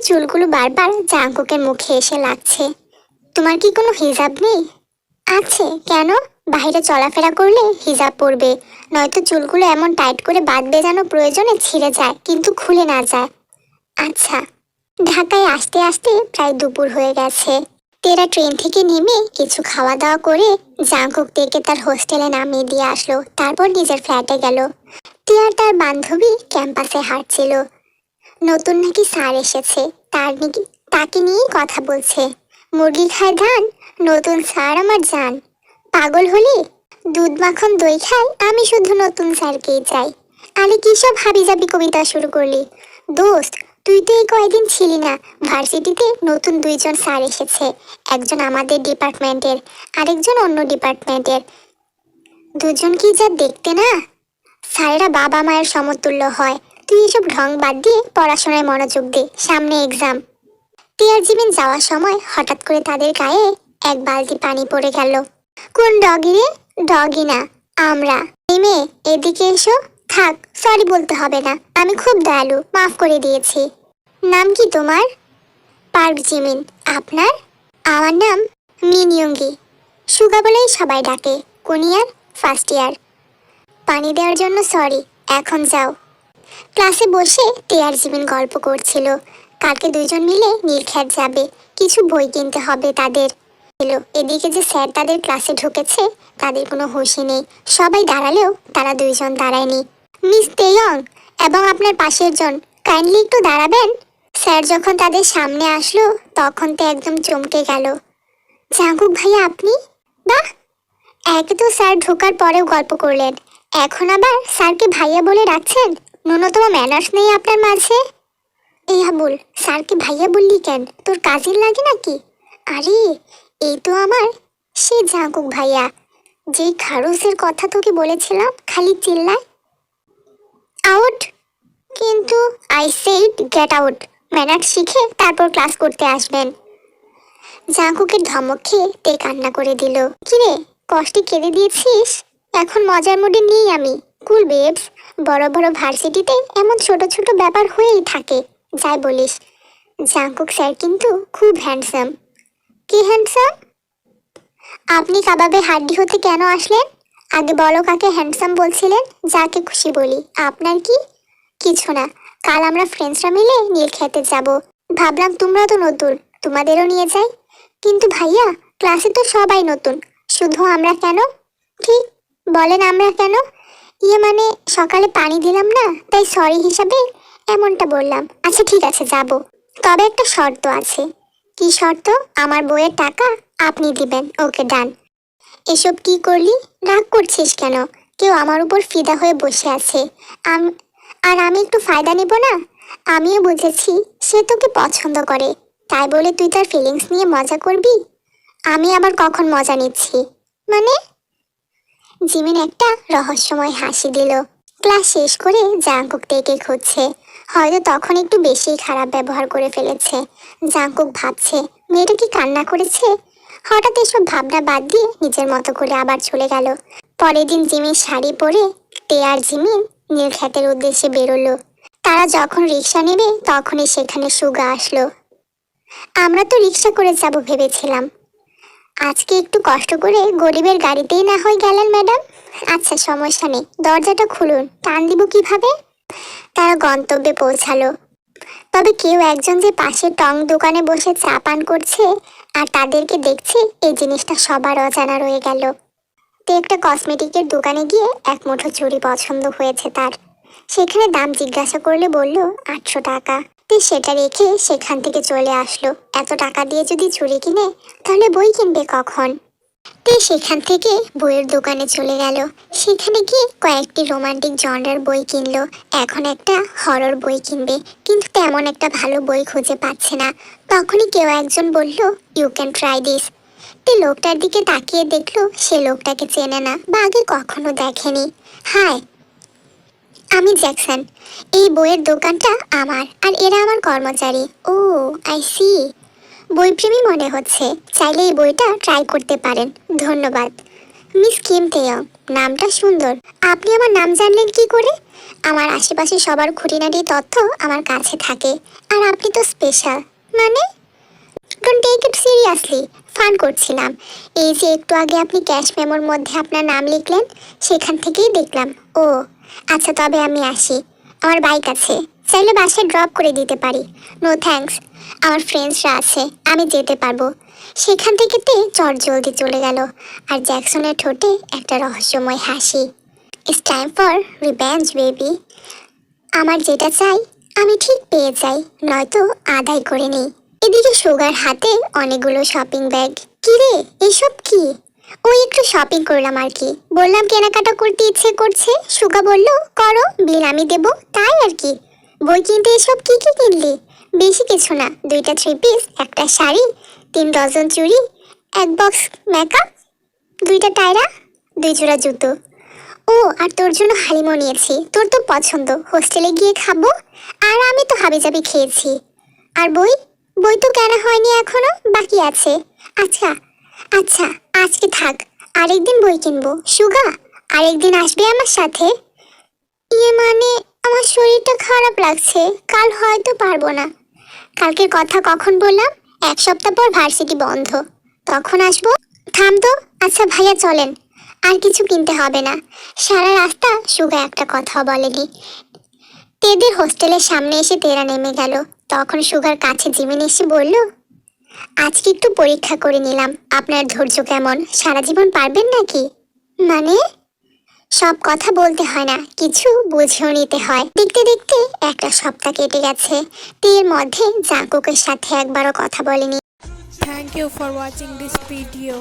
চুলগুলো বারবার জাঙ্কুকের মুখে এসে লাগছে। তোমার কি কোনো হিজাব নেই? আছে, কেন? বাইরে চলাফেরা করলে হিজাব পরবে, নয়তো চুলগুলো এমন টাইট করে বাঁধবে যেন প্রয়োজনে ছিঁড়ে যায় কিন্তু খুলে না যায়। আচ্ছা। ঢাকায় আসতে আসতে প্রায় দুপুর হয়ে গেছে। তেরা ট্রেন থেকে নেমে কিছু খাওয়া দাওয়া করে জাঙ্কুক থেকে তার হোস্টেলে নামিয়ে দিয়ে আসলো, তারপর নিজের ফ্ল্যাটে গেল। তিয়ার তার বান্ধবী ক্যাম্পাসে হাঁটছিল। নতুন নাকি স্যার এসেছে, তাকে নিয়েই কথা বলছে। মুরগি খায় ধান, নতুন স্যার আমার জান। পাগল হলি? দুধ মাখন দই খাই, আমি শুধু নতুন স্যারকেই চাই। আরে কি সব হাবিজাবি কবিতা শুরু করলি? দোস্ত, তুই তো এই কয়েকদিন ছিলি না। ভার্সিটিতে নতুন দুইজন স্যার এসেছে, একজন আমাদের ডিপার্টমেন্টের, আরেকজন অন্য ডিপার্টমেন্টের। দুজন কি যা দেখতে না! স্যারেরা বাবা মায়ের সমতুল্য হয়। তুই এসব ঢং বাদ দিয়ে পড়াশোনায় মনোযোগ দে, সামনে এক্সাম। টিয়ার জিমিন যাওয়ার সময় হঠাৎ করে তাদের গায়ে এক বালতি পানি পড়ে গেল। কোন ডগি রে? ডগি না, আমরা। এই মেয়ে, এদিকে এসো। থাক, সরি বলতে হবে না, আমি খুব দয়ালু, মাফ করে দিয়েছি। নাম কি তোমার? Park Jimin. আপনার? আমার নাম মিনইয়ঙ্গি। সুগা বলেই সবাই ডাকে। কোন ইয়ার? First year. পানি দেওয়ার জন্য সরি, এখন যাও। ক্লাসে বসে টিয়ার জিমিন গল্প করছিল। কালকে দুইজন মিলে নীলক্ষেত যাবে, কিছু বই কিনতে হবে তাদের। এদিকে যে স্যার তাদের ক্লাসে ঢুকেছে তাদের কোনো হুঁশই নেই। সবাই দাঁড়ালেও তারা দুইজন দাঁড়ায়নি। মিস তেয়ং এবং আপনার পাশের জন, কাইন্ডলি একটু দাঁড়াবেন। স্যার যখন তাদের সামনে আসলো তখন তো একদম চমকে গেল। জাঙ্কুক ভাইয়া আপনি? বাহ! একে তো স্যার ঢোকার পরেও গল্প করলেন, এখন আবার স্যারকে ভাইয়া বলে ডাকছেন। ন্যূনতম ম্যানার্স নেই আপনার মাঝে। এই হাবুল, স্যারকে ভাইয়া বললি কেন? তোর কাজিন লাগে নাকি? আরে, এই তো আমার সেই জাঙ্কুক ভাইয়া, যেই খারুসের কথা তোকে বলেছিলাম খালি চিল্লায়। আউট! কিন্তু I said get out. Manners শিখে তারপর ক্লাস করতে আসবেন। জাঙ্কুকের ধমক খেয়ে তে কান্না করে দিল। কিরে, কষ্টে কেঁদে দিয়েছিস? এখন মজার মুডে নেই আমি। কুল বেবস, বড় বড় ভার্সিটিতে এমন ছোট ছোট ব্যাপার হয়েই থাকে, যাই বলিস। জাঙ্কুক স্যার কিন্তু খুব হ্যান্ডসাম। কি হ্যান্ডসাম? আপনি কাবাবে হাড্ডি হতে কেন আসলেন? আগে বলো কাকে হ্যান্ডসাম বলছিলেন? যাকে খুশি বলি। আপনার কি? কিছু না, কাল আমরা ফ্রেন্ডসরা মিলে নীলক্ষেতে যাব। ভাবলাম তোমরা তো নতুন, তোমাদেরও নিয়ে যাই। কিন্তু ভাইয়া, ক্লাসে তো সবাই নতুন, শুধু আমরা কেন? ঠিক বলেন, আমরা কেন? ইয়ে মানে, সকালে পানি দিলাম না, তাই সরি হিসাবে এমনটা বললাম। আচ্ছা ঠিক আছে, যাব। তবে একটা শর্ত আছে। কি শর্ত? আমার বইয়ের টাকা আপনি দিবেন। ওকে, ডান। এসব কি করলি? রাগ করছিস কেন? কেউ আমার উপর ফিদা হয়ে বসে আছে, আর আমি একটু ফায়দা নেব না? আমিও বুঝেছি সে তোকে পছন্দ করে, তাই বলে তুই তার ফিলিংস নিয়ে মজা করবি? আমি আবার কখন মজা নিচ্ছি? মানে? জিমিন একটা রহস্যময় হাসি দিল। ক্লাস শেষ করে জাঙ্কুক তেকে খুঁজছে। হয়তো তখন একটু বেশি খারাপ ব্যবহার করে ফেলেছে। জাঙ্কুক ভাবছে মেয়েটা কি কান্না করেছে? হঠাৎ এসব ভাবনা বাদ দিয়ে নিজের মতো করে আবার চলে গেল। পরের দিন জিমিন শাড়ি পরে তে আর জিমিন নীলক্ষেতের উদ্দেশ্যে বেরোলো। তারা যখন রিক্সা নেবে তখনই সেখানে সুগা আসলো। আমরা তো রিক্সা করে যাব ভেবেছিলাম। আজকে একটু কষ্ট করে গরিবের গাড়িতেই না হয় গেলেন ম্যাডাম। আচ্ছা সমস্যা নেই, দরজাটা খুলুন, টান দিব কিভাবে? তারা গন্তব্যে পৌঁছালো। তবে কেউ একজন যে পাশে টং দোকানে বসে চা পান করছে আর তাদেরকে দেখছে, এই জিনিসটা সবার অজানা রয়ে গেল। তো একটা কসমেটিকের দোকানে গিয়ে এক মুঠো চুড়ি পছন্দ হয়েছে তার। সেখানে দাম জিজ্ঞাসা করলে বলল 800 টাকা। তে সেটা রেখে সেখান থেকে চলে আসলো। এত টাকা দিয়ে যদি চুড়ি কিনে তাহলে বই কিনবে কখন? তে সেখান থেকে বইয়ের দোকানে চলে গেল। সেখানে গিয়ে কয়েকটি রোমান্টিক জনরার বই কিনলো। এখন একটা হরর বই কিনবে, কিন্তু তেমন একটা ভালো বই খুঁজে পাচ্ছে না। তখনই কেউ একজন বলল, ইউ ক্যান ট্রাই দিস। তে লোকটার দিকে তাকিয়ে দেখলো সে লোকটাকে চেনে না বা আগে কখনো দেখেনি। হাই, আমি জ্যাকসন। এই বইয়ের দোকানটা আমার, আর এরা আমার কর্মচারী। ও, আই সি। বইপ্রেমী মনে হচ্ছে, চাইলে এই বইটা ট্রাই করতে পারেন। ধন্যবাদ। মিস কিম তেয়ং, নামটা সুন্দর। আপনি আমার নাম জানলেন কি করে? আমার আশেপাশে সবার খুঁটিনাটি তথ্য আমার কাছে থাকে, আর আপনি তো স্পেশাল। মানে don't take it seriously, fun করছিলাম। এই যে একটু আগে আপনি ক্যাশ মেমোর মধ্যে আপনার নাম লিখলেন, সেখান থেকেই দেখলাম। ও আচ্ছা, তবে আমি আসি। আমার বাইক আছে, চাইলে বাসায় ড্রপ করে দিতে পারি। নো থ্যাঙ্কস, আমার ফ্রেন্ডসরা আছে, আমি যেতে পারবো। সেখান থেকে চট জলদি চলে গেল, আর জ্যাকসনের ঠোঁটে একটা রহস্যময় হাসি। It's time for revenge baby. আমার যেটা চাই আমি ঠিক পেয়ে যাই, নয়তো আদায় করে নেই। এদিকে সুগার হাতে অনেকগুলো শপিং ব্যাগ। কি রে, এসব কি? ওই একটু শপিং করলাম আর কি। বললাম কেনাকাটা করতে ইচ্ছে করছে, সুগা বলল করো, বিল আমি দেবো, তাই আর কি। বই কিনতে এসব কি কি কিনলি? বেশি কিছু না, 2টা 3 পিস, একটা শাড়ি, 3 ডজন চুড়ি, 1 বক্স মেকআপ, 2টা টায়রা, 2 জোড়া জুতো। ও আর তোর জন্য হালিমও নিয়েছি, তোর তো পছন্দ, হোস্টেলে গিয়ে খাবো। আর আমি তো হাবিজাবি খেয়েছি। আর বই, বই তো কেনা হয়নি এখনো, বাকি আছে। আচ্ছা আচ্ছা, আজকে থাক, আরেকদিন বই কিনবো। সুগা, আরেকদিন আসবে আমার সাথে? মানে আমার শরীরটা খারাপ লাগছে, কাল হয়তো পারবো না। কালকের কথা কখন বললাম? 1 সপ্তাহ পর ভার্সিটি বন্ধ, তখন আসবো। থাম তো। আচ্ছা ভাইয়া চলেন, আর কিছু কিনতে হবে না। সারা রাস্তা সুগা একটা কথাও বলেনি। তেদের হোস্টেলের সামনে এসে তেরা নেমে গেল। তখন সুগার কাছে জিমিন এসে বলল, আজকে একটু পরীক্ষা করে নিলাম, আপনার ধৈর্য কেমন, সারা জীবন পারবেন নাকি? মানে সব কথা বলতে হয় না, কিছু বুঝেও নিতে হয়। দেখতে দেখতে একটা সপ্তাহ কেটে গেছে। এর মধ্যে জাঙ্কুকের সাথে একবারও কথা বলেনি। Thank you for watching this video.